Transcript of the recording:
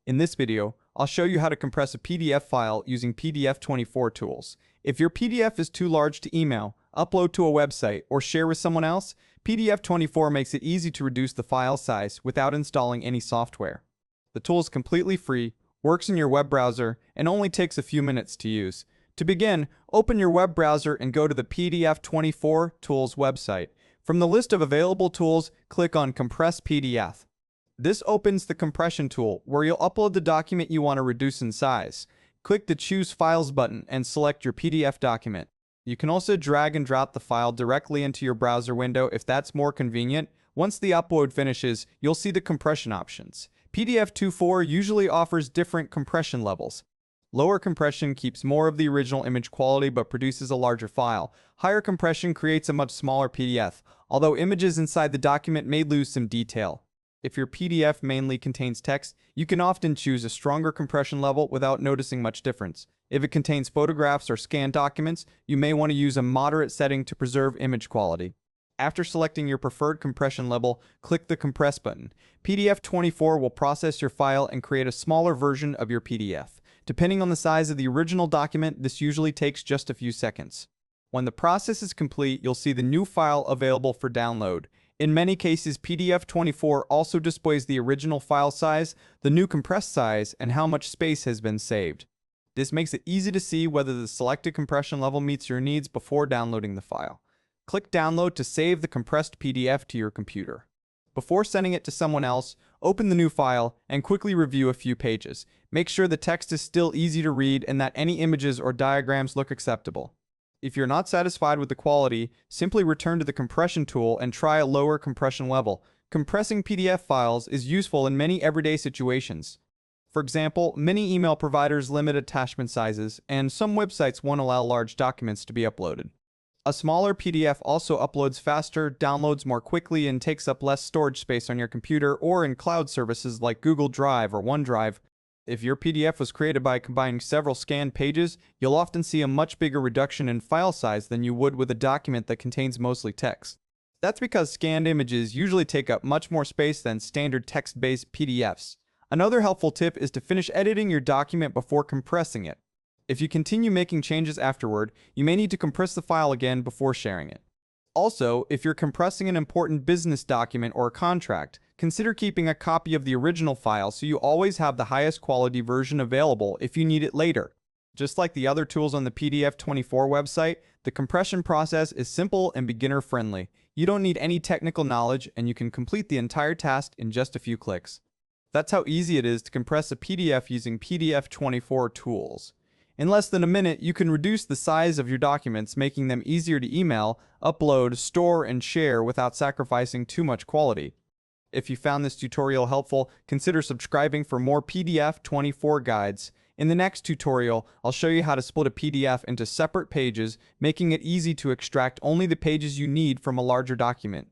In this video, I'll show you how to compress a PDF file using PDF24 Tools. If your PDF is too large to email, upload to a website, or share with someone else, PDF24 makes it easy to reduce the file size without installing any software. The tool is completely free, works in your web browser, and only takes a few minutes to use. To begin, open your web browser and go to the PDF24 Tools website. From the list of available tools, click on Compress PDF. This opens the compression tool, where you'll upload the document you want to reduce in size. Click the Choose Files button and select your PDF document. You can also drag and drop the file directly into your browser window if that's more convenient. Once the upload finishes, you'll see the compression options. PDF24 usually offers different compression levels. Lower compression keeps more of the original image quality but produces a larger file. Higher compression creates a much smaller PDF, although images inside the document may lose some detail. If your PDF mainly contains text, you can often choose a stronger compression level without noticing much difference. If it contains photographs or scanned documents, you may want to use a moderate setting to preserve image quality. After selecting your preferred compression level, click the Compress button. PDF24 will process your file and create a smaller version of your PDF. Depending on the size of the original document, this usually takes just a few seconds. When the process is complete, you'll see the new file available for download. In many cases, PDF24 also displays the original file size, the new compressed size, and how much space has been saved. This makes it easy to see whether the selected compression level meets your needs before downloading the file. Click Download to save the compressed PDF to your computer. Before sending it to someone else, open the new file and quickly review a few pages. Make sure the text is still easy to read and that any images or diagrams look acceptable. If you're not satisfied with the quality, simply return to the compression tool and try a lower compression level. Compressing PDF files is useful in many everyday situations. For example, many email providers limit attachment sizes, and some websites won't allow large documents to be uploaded. A smaller PDF also uploads faster, downloads more quickly, and takes up less storage space on your computer or in cloud services like Google Drive or OneDrive. If your PDF was created by combining several scanned pages, you'll often see a much bigger reduction in file size than you would with a document that contains mostly text. That's because scanned images usually take up much more space than standard text-based PDFs. Another helpful tip is to finish editing your document before compressing it. If you continue making changes afterward, you may need to compress the file again before sharing it. Also, if you're compressing an important business document or a contract, consider keeping a copy of the original file so you always have the highest quality version available if you need it later. Just like the other tools on the PDF24 website, the compression process is simple and beginner-friendly. You don't need any technical knowledge, and you can complete the entire task in just a few clicks. That's how easy it is to compress a PDF using PDF24 Tools. In less than a minute, you can reduce the size of your documents, making them easier to email, upload, store, and share without sacrificing too much quality. If you found this tutorial helpful, consider subscribing for more PDF24 guides. In the next tutorial, I'll show you how to split a PDF into separate pages, making it easy to extract only the pages you need from a larger document.